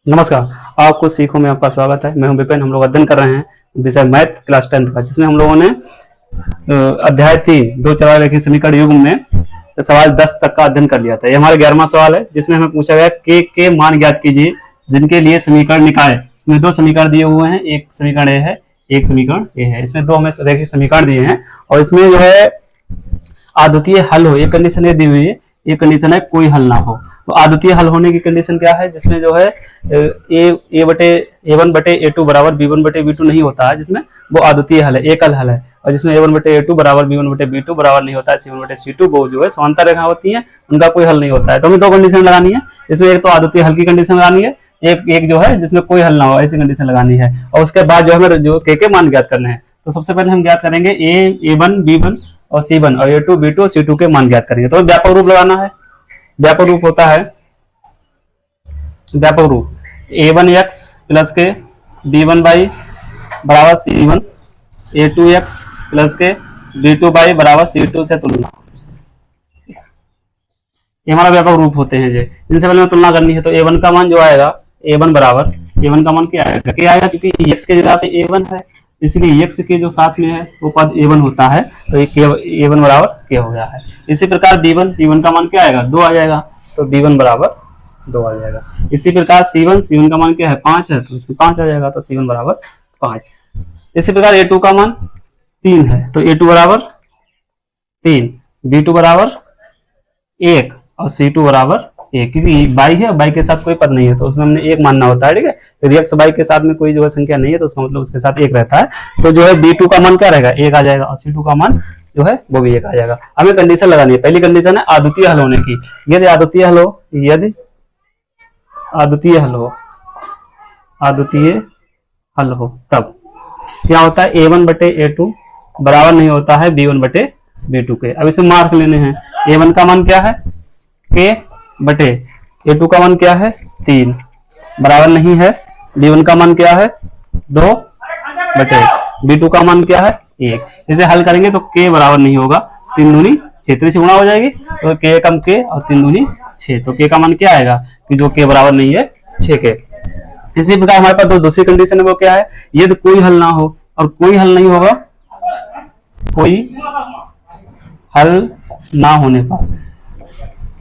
नमस्कार। आपको सीखो में आपका स्वागत है। मैं हूं विपिन। हम लोग अध्ययन कर रहे हैं विषय मैथ क्लास 10 का, जिसमें हम लोगों ने अध्याय 3 दो चरह रेखीय समीकरण युग्म में सवाल 10 तक का अध्ययन कर लिया था। ये हमारा 11वां सवाल है, जिसमें हमें पूछा गया के मान ज्ञात कीजिए जिनके लिए समीकरण निकाय। इसमें दो समीकरण दिए हुए हैं, एक समीकरण ए है, एक समीकरण ए है। इसमें दो हमें रेखीय समीकरण दिए हैं और इसमें जो है अद्वितीय हल हो, ये कंडीशन दी हुई है। ये कंडीशन है कोई हल ना हो। तो अद्वितीय हल होने की कंडीशन क्या है, जिसमें जो है ए1 बटे ए2 बराबर बी1 बटे बी2 नहीं होता है, जिसमें वो अद्वितीय हल है, एकल हल है। और जिसमें ए1 बटे ए2 बराबर बी1 बटे बी2 बराबर नहीं होता है सी1 बटे सी2, वो जो है समांतर रेखा होती है, उनका कोई हल नहीं होता है। तो हमें दो कंडीशन लगानी है। इसमें एक तो अद्वितीय हल की कंडीशन लगानी है, एक जो है जिसमें कोई हल ना हो, ऐसी कंडीशन लगानी है। और उसके बाद जो हमें जो के मान ज्ञात करने हैं, तो सबसे पहले हम ज्ञात करेंगे ए1 बी1 और सी1 और ए2 बी2 और सी2 के मान ज्ञात करेंगे। तो व्यापक रूप लगाना है। व्यापक रूप होता है, व्यापक रूप a1x प्लस के b1 बाई बराबर c1, a2x प्लस के b2 बाई बराबर c2 से तुलना। ये हमारा व्यापक रूप होते हैं। जे इनसे पहले तुलना करनी है, तो a1 का मान जो आएगा, a1 बराबर, a1 का मान क्या आएगा, क्या आएगा, क्योंकि x के जगह पे a1 है, इसलिए x के जो साथ में है वो पद a1 होता है, तो ये a1 बराबर क्या हो गया है। इसी प्रकार b1 का मान क्या आएगा, 2 आ जाएगा, तो b1 बराबर 2 आ जाएगा। इसी प्रकार C1 का मान क्या है, 5 है, तो इसमें 5 आ जाएगा, तो C1 बराबर 5। इसी प्रकार A2 का मान 3 है, तो A2 बराबर 3, B2 बराबर 1 और C2 बराबर 1, क्योंकि बाई है, बाई के साथ कोई पद नहीं है, तो उसमें हमने 1 मानना होता है। ठीक है, यदि x बाई के साथ में कोई जो है संख्या नहीं है, तो उसका मतलब उसके साथ 1 रहता है। तो जो है B2 का मान क्या रहेगा, 1 आ जाएगा, और C2 का मान जो है वो भी 1 आ जाएगा। हमें कंडीशन लगानी है। पहली कंडीशन है अद्वितीय हल होने की। यदि अद्वितीय हल हो, यदि अद्वितीय हल हो, अद्वितीय हल हो, तब क्या होता है, a1 बटे a2 बराबर नहीं होता है b1 बटे b2 के। अब इसे मार्क लेने हैं। a1 का मान क्या है, k बटे a2 का मान क्या है, 3 बराबर नहीं है, b1 का मान क्या है, 2 बटे b2 का मान क्या है, 1। इसे हल करेंगे तो k बराबर नहीं होगा, 3 दूनी 6, 3 से गुणा हो जाएगी, तो k कम k और 3 दूनी 6, तो k का मान क्या आएगा, कि जो k बराबर नहीं है 6 के। इसी प्रकार हमारे पास दूसरी कंडीशन है, वो क्या है, यदि कोई हल ना हो, और कोई हल नहीं होगा, कोई हल ना होने पर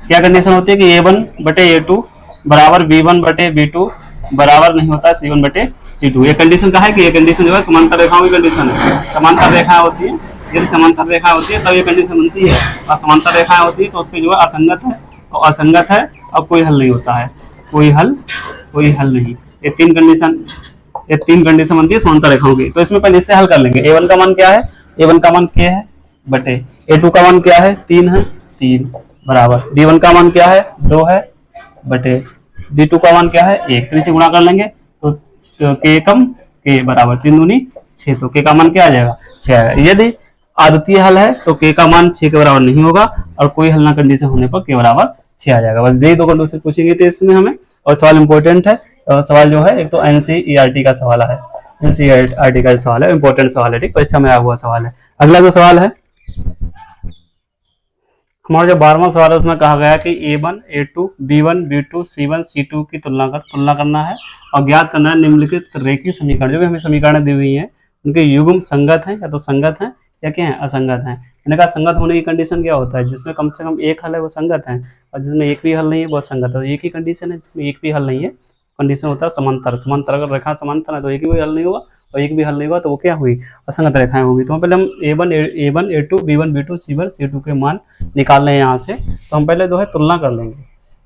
क्या कंडीशन होती है, कि a1 बटे a2 बराबर b1 बटे b2 बराबर नहीं होता c1 बटे c2। ये कंडीशन का है, कि ये कंडीशन जो है समांतर रेखाओं की कंडीशन है। समांतर रेखाएं होती है, यदि समांतर रेखाएं होती है तब ये कंडीशन बनती है, और समांतर रेखाएं होती है तो उसकी जो है असंगत है, और असंगत है और कोई हल नहीं होता है, कोई हल नहीं। ये तीन कंडीशन बनती है समांतर रेखाओं की। तो इसमें पहले इससे हल कर लेंगे। a1 का मान क्या है, a1 का मान k है बटे a2 का मान क्या है, 3 है, 3 बराबर b1 का मान क्या है, 2 है बटे b2 का मान क्या है, 1। 3 से गुणा कर लेंगे तो k कम k बराबर 3 दूनी 6, तो k का मान क्या आ जाएगा, 6 आएगा। यदि अद्वितीय हल है तो k का मान 6 के बराबर नहीं होगा, और कोई हल ना कंडीशन होने पर k बराबर 6 आ जाएगा। बस यही दो कंडीशन पूछेंगे थे इसमें हमें। और सवाल इंपॉर्टेंट है। सवाल जो है एक तो एनसीईआरटी का सवाल है, एनसीईआरटी का सवाल है, इंपॉर्टेंट सवाल है, ठीक, परीक्षा में आया हुआ सवाल है। अगला जो सवाल है हमारा जो 12वां सवाल है, उसमें कहा गया कि a1 a2 b1 b2 c1 c2 की तुलना करना है और ज्ञात करना है निम्नलिखित रेखीय समीकरण। जो भी हमें समीकरण दी हुई है उनके युग्म संगत है, या तो संगत है या क्या है, असंगत है। मैंने कहा संगत होने की कंडीशन क्या होता है, जिसमें कम से कम एक हल है वो संगत है, और जिसमें एक भी हल नहीं है वो असंगत है। एक ही कंडीशन है जिसमें एक भी हल नहीं है, कंडीशन होता है समांतर। समांतर अगर रेखा समांतर है तो एक भी हल नहीं होगा, और एक भी हल नहीं होगा तो वो क्या हुई, असंगत रेखाएं होगी। तो पहले हम a1 a2 b1 b2 c1 c2 के मान निकाल लें यहाँ से। तो हम पहले जो है तुलना कर लेंगे।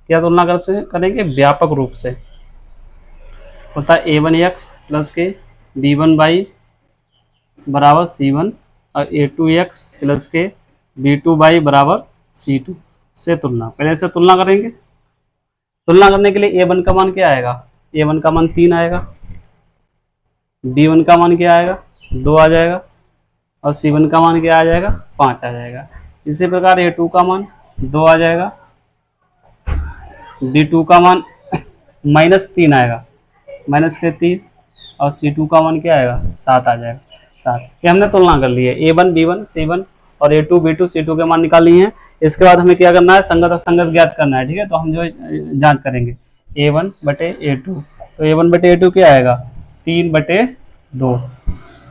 क्या तुलना करेंगे, व्यापक रूप से होता है a1x प्लस के b1 बाई बराबर c1 और a2x प्लस के b2 बाई बराबर c2 से तुलना। पहले से तुलना करेंगे। तुलना करने के लिए a1 का मान क्या आएगा, a1 का मान 3 आएगा, b1 का मान क्या आएगा, 2 आ जाएगा, और c1 का मान क्या आ जाएगा, 5 आ जाएगा। इसी प्रकार a2 का मान 2 आ जाएगा, b2 का मान -3 आएगा, -3, और c2 का मान क्या आएगा, 7 आ जाएगा, 7। ये हमने तुलना कर ली है। a1 b1 c1 और a2 b2 c2 के मान निकाल लिए हैं। इसके बाद हमें क्या करना है, संगत असंगत ज्ञात करना है। ठीक है, तो हम जो जांच करेंगे a1 बटे a2 तो A1 बटे A2 क्या आएगा 3/2।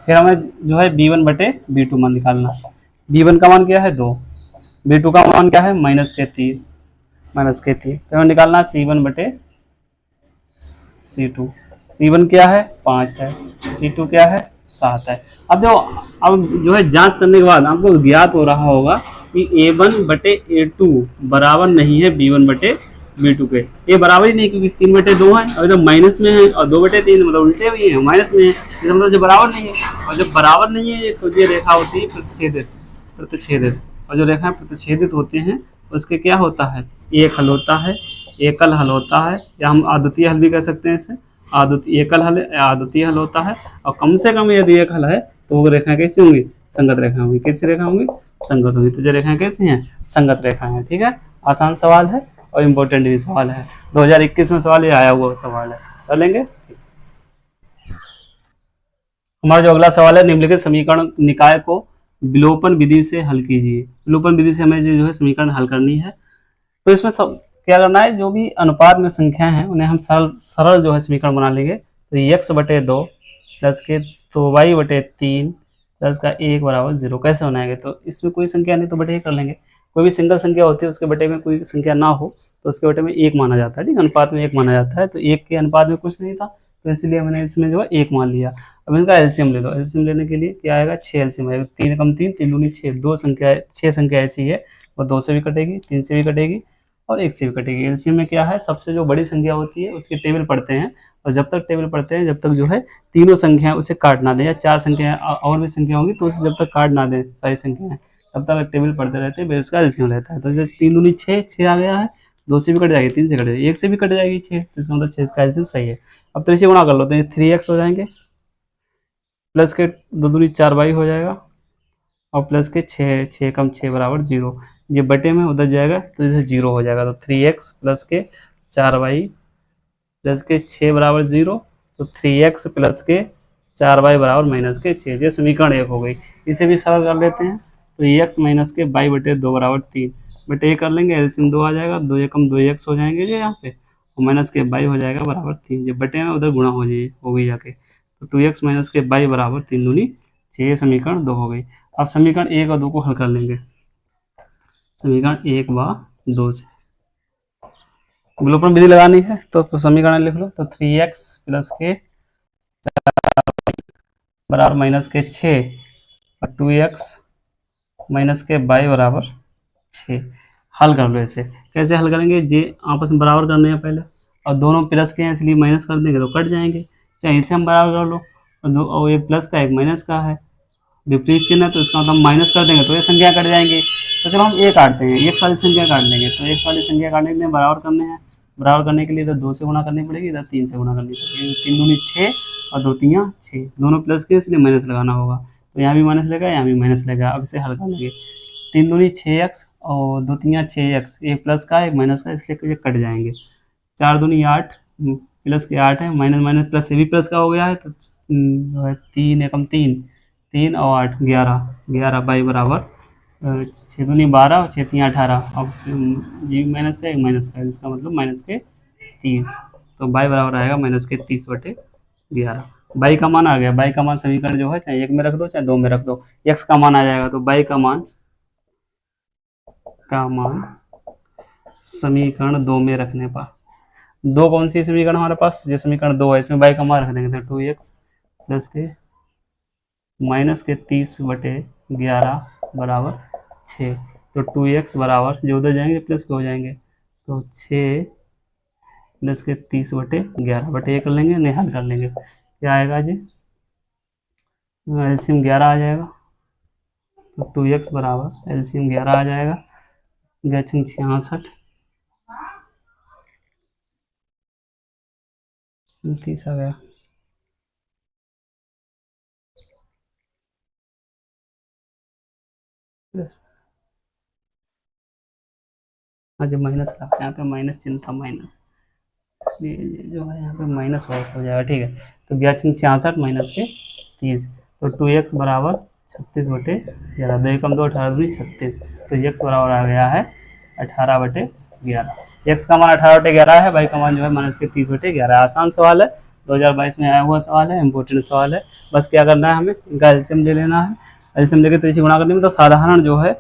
फिर हमें जो है B1/B2 मान निकालना। B1 का मान क्या है 2, B2 का मान क्या है -3, तो हमें निकालना C1/C2। C1 क्या है 5 है, C2 क्या है 7 है। अब जो है जांच करने के बाद आपको ज्ञात हो रहा होगा कि A1/A2 बराबर नहीं है B1/B2 के। ये बराबर ही नहीं, क्योंकि 3/2 है और जब माइनस में है, और 2/3 मतलब उल्टे हुई है, माइनस में है, इसका मतलब जो बराबर नहीं है। और जब बराबर नहीं है तो ये रेखा होती है प्रतिच्छेदित। और जो रेखा प्रतिच्छेदित होते हैं उसके क्या होता है, एक हल होता है, एकल हल होता है, या हम आद्वितीय हल भी कह सकते हैं इसे। आद्वितीय एकल हल आद्वितीय हल होता है। और कम से कम यदि एक हल है तो वो रेखाएं कैसी होंगी, संगत रेखा होंगी। कैसी रेखा होंगी, संगत होंगी। तो जो रेखाएं कैसी हैं, संगत रेखा है। ठीक है, आसान सवाल है और इम्पोर्टेंट भी सवाल है। 2021 में सवाल ये आया हुआ सवाल है, कर लेंगे। हमारा जो अगला सवाल है, निम्नलिखित समीकरण निकाय को विलोपन विधि से हल कीजिए। विलोपन विधि से हमें जो है समीकरण हल करनी है। तो इसमें सब क्या करना है, जो भी अनुपात में संख्या है उन्हें हम सरल जो है समीकरण बना लेंगे। तो x/2 प्लस के 2y/3 प्लस का 1 बराबर 0 कैसे बनाएंगे। तो इसमें कोई संख्या नहीं तो बटे कर लेंगे। कोई भी सिंगल संख्या होती है उसके बटे में कोई संख्या ना हो तो उसके बटे में 1 माना जाता है। ठीक, अनुपात में 1 माना जाता है। तो 1 के अनुपात में कुछ नहीं था, तो इसलिए मैंने इसमें जो है 1 मान लिया। अब इनका एलसीएम ले लो। एलसीएम लेने के लिए क्या आएगा, 6 एलसीएम आएगा। 3 कम 3, 3 दूनी 6, 6 संख्या ऐसी है वो 2 से भी कटेगी, 3 से भी कटेगी और 1 से भी कटेगी। एलसीएम में क्या है, सबसे जो बड़ी संख्या होती है उसकी टेबल पढ़ते हैं, और जब तक टेबल पढ़ते हैं जब तक जो है तीनों संख्या उसे काट ना दें, या 4 संख्या और भी संख्या होंगी तो उसे जब तक काट ना दें सारी संख्याएं, तब तक टेबल पढ़ते रहते हैं, उसका एलसीएम रहता है। तो जैसे 3 दूनी 6, 6 आ गया है, 2 से भी कट जाएगी, 3 से कट जाएगी, 1 से भी कट जाएगी 6, तो इसका मतलब 6 इसका एलसीएम सही है। अब 3 से गुणा कर लो तो 3x हो जाएंगे, प्लस के 2 दूनी 4y हो जाएगा, और प्लस के 6 कम 6 बराबर 0। ये बटे में उधर जाएगा तो जैसे 0 हो जाएगा। तो 3x प्लस के 4y प्लस के 6 बराबर 0। तो 3x प्लस के 4y बराबर माइनस के 6। ये समीकरण 1 हो गई। इसे भी सरल कर लेते हैं। तो x माइनस के y/2 बराबर 3 बटे कर लेंगे, एलसीएम 2 आ जाएगा, 2 एकम 2x हो जाएंगे ये यहाँ पे, और माइनस के y हो जाएगा बराबर 3। ये बटे में उधर गुणा हो गई जाके। तो 2x माइनस के y बराबर 3 दूनी 6, समीकरण 2 हो गई। अब समीकरण 1 और 2 को हल कर लेंगे। समीकरण 1 व 2 से विलोपन विधि लगानी है तो समीकरण लिख लो। तो 3x प्लस के बराबर माइनस के 6 और 2x माइनस के y बराबर 6। हल कर लो। इसे कैसे हल करेंगे, जे आपस में बराबर करने हैं पहले, और दोनों प्लस के हैं इसलिए माइनस कर देंगे तो कट जाएंगे। चाहे इसे हम बराबर कर लो, और एक प्लस का एक माइनस का है, विपरीत चिन्ह है तो इसका मतलब हम माइनस कर देंगे तो ये संख्या कट जाएंगी। तो चलो हम 1 काटते हैं, 1 वाली संख्या काट लेंगे। तो 1 वाली संख्या काटने के लिए बराबर करने हैं, बराबर करने के लिए इधर 2 से गुणा करनी पड़ेगी, इधर 3 से गुणा करनी पड़ेगी। 3 दूनी 6 और 2 3 6, दोनों प्लस के इसलिए माइनस लगाना होगा। तो यहाँ भी माइनस लगेगा, यहाँ भी माइनस लगेगा। अब इसे हल कर लेंगे। 3 दूनी 6x और 2 3 6x, एक प्लस का एक माइनस का, इसलिए ये कट जाएंगे। 4 दूनी 8, प्लस के 8 है, माइनस माइनस प्लस ये भी प्लस का हो गया है, तो 3 एकम 3, 3 और 8 11, 11 बाई बराबर 6 दूनी 12 और 6 3 18। अब ये माइनस का एक माइनस का, इसका मतलब माइनस के 30। तो बाई बराबर आएगा माइनस के 30/11। बाई का मान आ गया। बाई का मान समीकरण जो है चाहे 1 में रख दो चाहे 2 में रख दो, एक्स का मान आ जाएगा। तो बाई का मान समीकरण 2 में रखने पर, 2 कौन सी समीकरण हमारे पास, जो समीकरण 2 है इसमें बाई का मान रख देंगे। तो 2x प्लस के माइनस के 30/11 बराबर 6। तो 2x बराबर, जो उधर जाएंगे प्लस के हो जाएंगे, तो 6 प्लस के 30/11 बटे कर लेंगे, नहीं हल कर लेंगे। क्या आएगा जी, एलसीएम 11 आ जाएगा। तो 2x बराबर एलसीएम 11 आ जाएगा, 66 30 आ गया। हाँ जब माइनस था यहाँ पे माइनस चिन्ह था, माइनस, इसलिए जो है यहाँ पे माइनस हो जाएगा। ठीक है, तो 66 माइनस के 30। तो 2x बराबर 36/11, 2 एकम 2 18 दूनी 36। तो x बराबर आ गया है 18/11। x का मान 18/11 है, y का मान जो है माइनस के 30/11। आसान सवाल है। 2022 में आया हुआ सवाल है, इम्पोर्टेंट सवाल है। बस क्या करना है, हमें इनका एलसीएम ले लेना है। एलसीएम लेके 3 से गुणा करने में तो साधारण जो है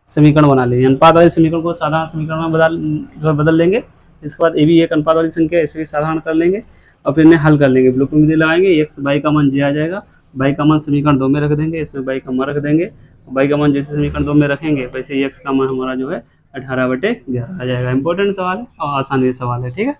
समीकरण बना लेंगे, अनुपात वाले समीकरण को साधारण समीकरण में बदल लेंगे। इसके बाद ए भी एक अनुपात वाली संख्या, इसे भी साधारण कर लेंगे और फिर इन्हें हल कर लेंगे। ब्लॉक में लगाएंगे, एक्स बाई का मान जे आ जाएगा, बाई का मान समीकरण 2 में रख देंगे, इसमें बाई का मान रख देंगे। बाई का मान जैसे समीकरण 2 में रखेंगे वैसे एक्स का मान हमारा जो है 18/11 आ जाएगा। इंपॉर्टेंट सवाल है और आसानी सवाल है, ठीक है।